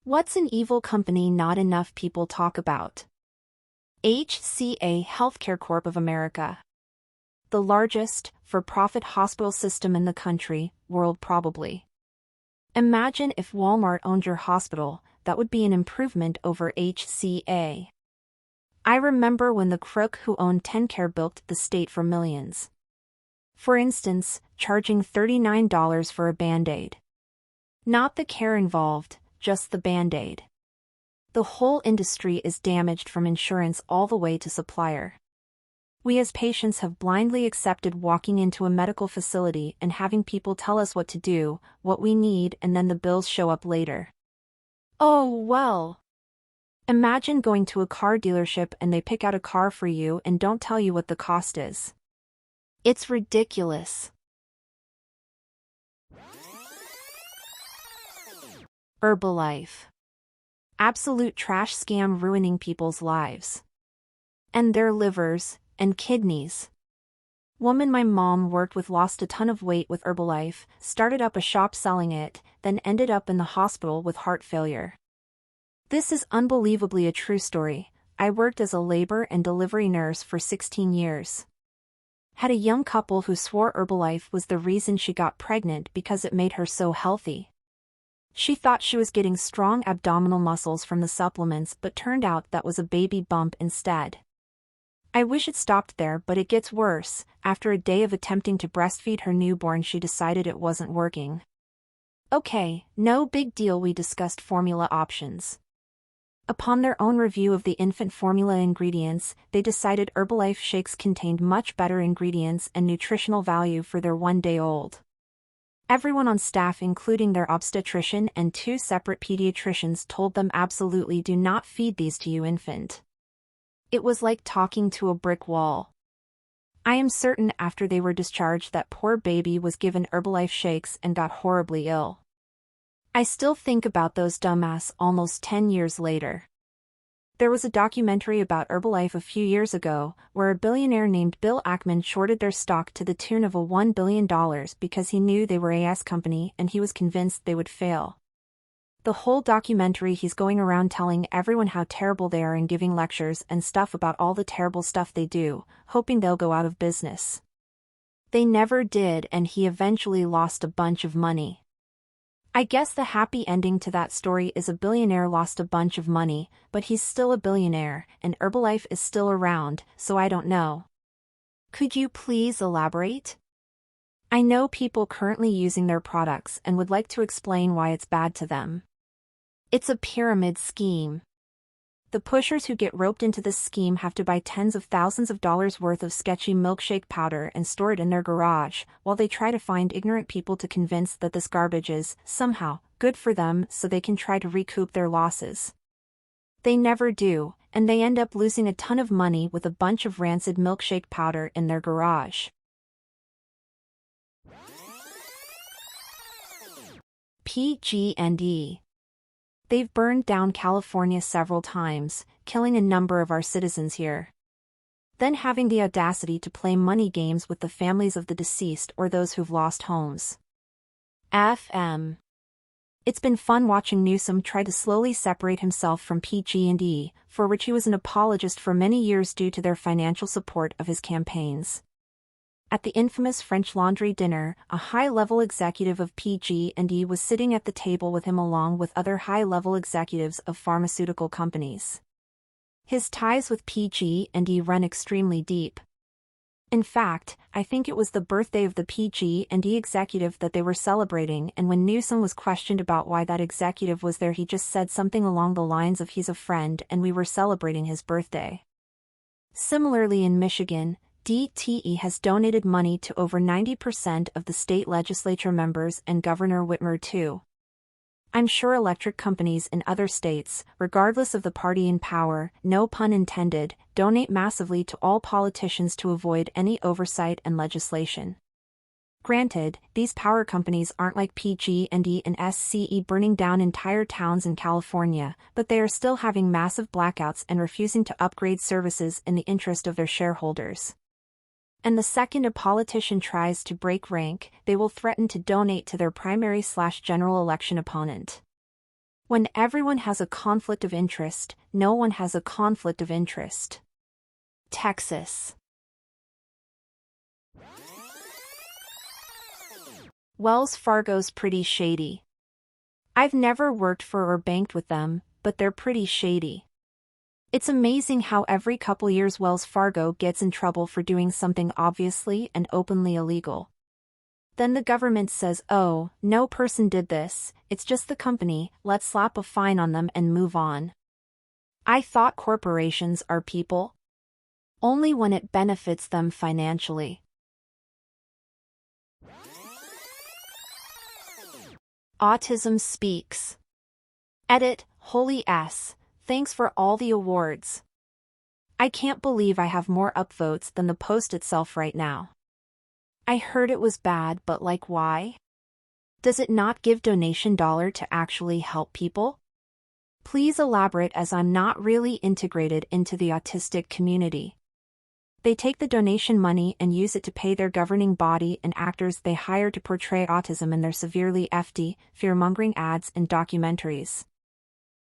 What's an evil company not enough people talk about? HCA Healthcare Corp of America. The largest, for-profit hospital system in the country, world probably. Imagine if Walmart owned your hospital, that would be an improvement over HCA. I remember when the crook who owned TennCare bilked the state for millions. For instance, charging $39 for a Band-Aid. Not the care involved, just the Band-Aid. The whole industry is damaged from insurance all the way to supplier. We as patients have blindly accepted walking into a medical facility and having people tell us what to do, what we need, and then the bills show up later. Oh well. Imagine going to a car dealership and they pick out a car for you and don't tell you what the cost is. It's ridiculous. Herbalife. Absolute trash scam ruining people's lives. And their livers, and kidneys. Woman my mom worked with lost a ton of weight with Herbalife, started up a shop selling it, then ended up in the hospital with heart failure. This is unbelievably a true story. I worked as a labor and delivery nurse for 16 years. Had a young couple who swore Herbalife was the reason she got pregnant because it made her so healthy. She thought she was getting strong abdominal muscles from the supplements, but turned out that was a baby bump instead. I wish it stopped there, but it gets worse. After a day of attempting to breastfeed her newborn, she decided it wasn't working. Okay, no big deal, we discussed formula options. Upon their own review of the infant formula ingredients, they decided Herbalife shakes contained much better ingredients and nutritional value for their one-day-old. Everyone on staff, including their obstetrician and 2 separate pediatricians, told them absolutely do not feed these to your infant. It was like talking to a brick wall. I am certain after they were discharged that poor baby was given Herbalife shakes and got horribly ill. I still think about those dumbass almost 10 years later. There was a documentary about Herbalife a few years ago, where a billionaire named Bill Ackman shorted their stock to the tune of $1 billion because he knew they were a S company and he was convinced they would fail. The whole documentary he's going around telling everyone how terrible they are and giving lectures and stuff about all the terrible stuff they do, hoping they'll go out of business. They never did, and he eventually lost a bunch of money. I guess the happy ending to that story is a billionaire lost a bunch of money, but he's still a billionaire, and Herbalife is still around, so I don't know. Could you please elaborate? I know people currently using their products and would like to explain why it's bad to them. It's a pyramid scheme. The pushers who get roped into this scheme have to buy tens of thousands of dollars worth of sketchy milkshake powder and store it in their garage, while they try to find ignorant people to convince that this garbage is, somehow, good for them so they can try to recoup their losses. They never do, and they end up losing a ton of money with a bunch of rancid milkshake powder in their garage. PG&E. They've burned down California several times, killing a number of our citizens here. Then having the audacity to play money games with the families of the deceased or those who've lost homes. FM. It's been fun watching Newsom try to slowly separate himself from PG&E, for which he was an apologist for many years due to their financial support of his campaigns. At the infamous French Laundry dinner, a high-level executive of PG&E was sitting at the table with him along with other high-level executives of pharmaceutical companies. His ties with PG&E run extremely deep. In fact, I think it was the birthday of the PG&E executive that they were celebrating, and when Newsom was questioned about why that executive was there, he just said something along the lines of "he's a friend and we were celebrating his birthday." Similarly in Michigan, DTE has donated money to over 90% of the state legislature members and Governor Whitmer too. I'm sure electric companies in other states, regardless of the party in power, no pun intended, donate massively to all politicians to avoid any oversight and legislation. Granted, these power companies aren't like PG&E and SCE burning down entire towns in California, but they are still having massive blackouts and refusing to upgrade services in the interest of their shareholders. And the second a politician tries to break rank, they will threaten to donate to their primary/general election opponent. When everyone has a conflict of interest, no one has a conflict of interest. Texas. Wells Fargo's pretty shady. I've never worked for or banked with them, but they're pretty shady. It's amazing how every couple years Wells Fargo gets in trouble for doing something obviously and openly illegal. Then the government says, oh, no person did this, it's just the company, let's slap a fine on them and move on. I thought corporations are people. Only when it benefits them financially. Autism Speaks. Edit, holy S, thanks for all the awards. I can't believe I have more upvotes than the post itself right now. I heard it was bad, but like why? Does it not give donation dollar to actually help people? Please elaborate, as I'm not really integrated into the autistic community. They take the donation money and use it to pay their governing body and actors they hire to portray autism in their severely FD, fear-mongering ads and documentaries.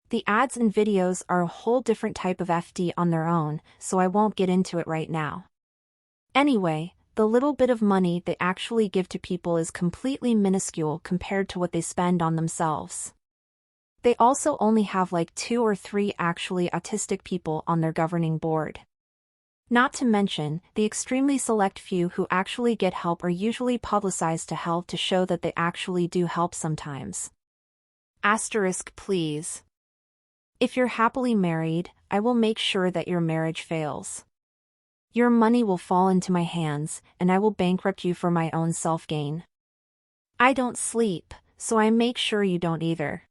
The ads and videos are a whole different type of FD on their own, so I won't get into it right now. Anyway, the little bit of money they actually give to people is completely minuscule compared to what they spend on themselves. They also only have like 2 or 3 actually autistic people on their governing board. Not to mention, the extremely select few who actually get help are usually publicized to help to show that they actually do help sometimes. Asterisk please. If you're happily married, I will make sure that your marriage fails. Your money will fall into my hands, and I will bankrupt you for my own self-gain. I don't sleep, so I make sure you don't either.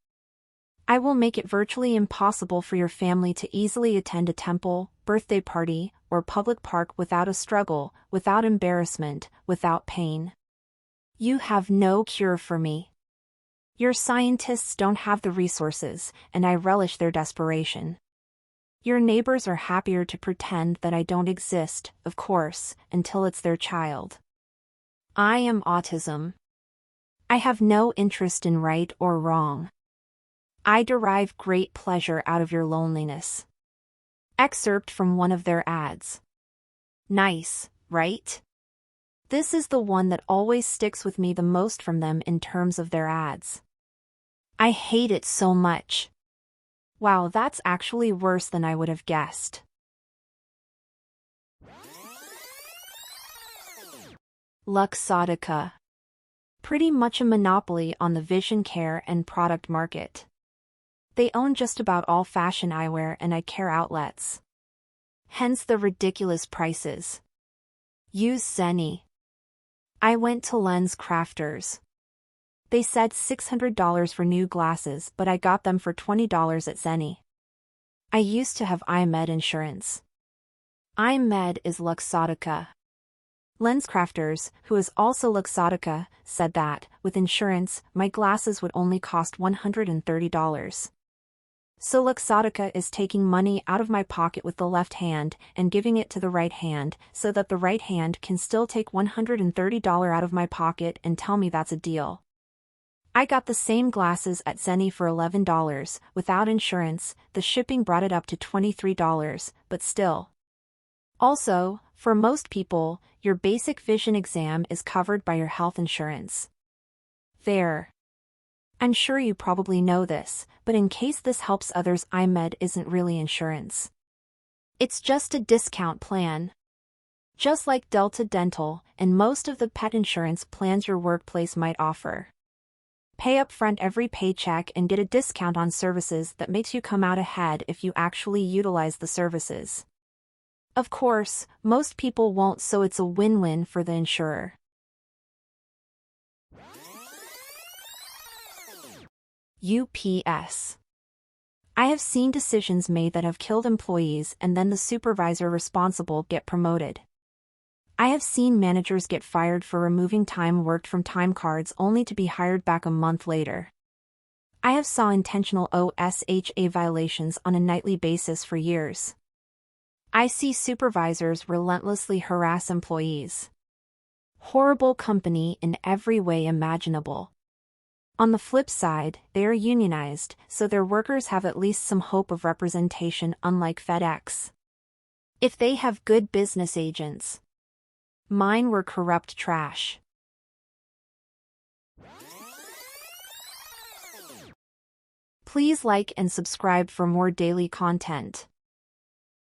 I will make it virtually impossible for your family to easily attend a temple, birthday party, or public park without a struggle, without embarrassment, without pain. You have no cure for me. Your scientists don't have the resources, and I relish their desperation. Your neighbors are happier to pretend that I don't exist, of course, until it's their child. I am autism. I have no interest in right or wrong. I derive great pleasure out of your loneliness. Excerpt from one of their ads. Nice, right? This is the one that always sticks with me the most from them in terms of their ads. I hate it so much. Wow, that's actually worse than I would have guessed. Luxottica. Pretty much a monopoly on the vision care and product market. They own just about all fashion eyewear and eye care outlets. Hence the ridiculous prices. Use Zenni. I went to Lens Crafters. They said $600 for new glasses, but I got them for $20 at Zenni. I used to have iMed insurance. iMed is Luxottica. LensCrafters, who is also Luxottica, said that, with insurance, my glasses would only cost $130. So Luxottica is taking money out of my pocket with the left hand and giving it to the right hand, so that the right hand can still take $130 out of my pocket and tell me that's a deal. I got the same glasses at Zenni for $11, without insurance, the shipping brought it up to $23, but still. Also, for most people, your basic vision exam is covered by your health insurance. There. I'm sure you probably know this, but in case this helps others, iMed isn't really insurance. It's just a discount plan. Just like Delta Dental and most of the pet insurance plans your workplace might offer. Pay up front every paycheck and get a discount on services that makes you come out ahead if you actually utilize the services. Of course, most people won't, so it's a win-win for the insurer. UPS. I have seen decisions made that have killed employees and then the supervisor responsible get promoted. I have seen managers get fired for removing time worked from time cards only to be hired back a month later. I have saw intentional OSHA violations on a nightly basis for years. I see supervisors relentlessly harass employees. Horrible company in every way imaginable. On the flip side, they are unionized, so their workers have at least some hope of representation, unlike FedEx. If they have good business agents. Mine were corrupt trash. Please like and subscribe for more daily content.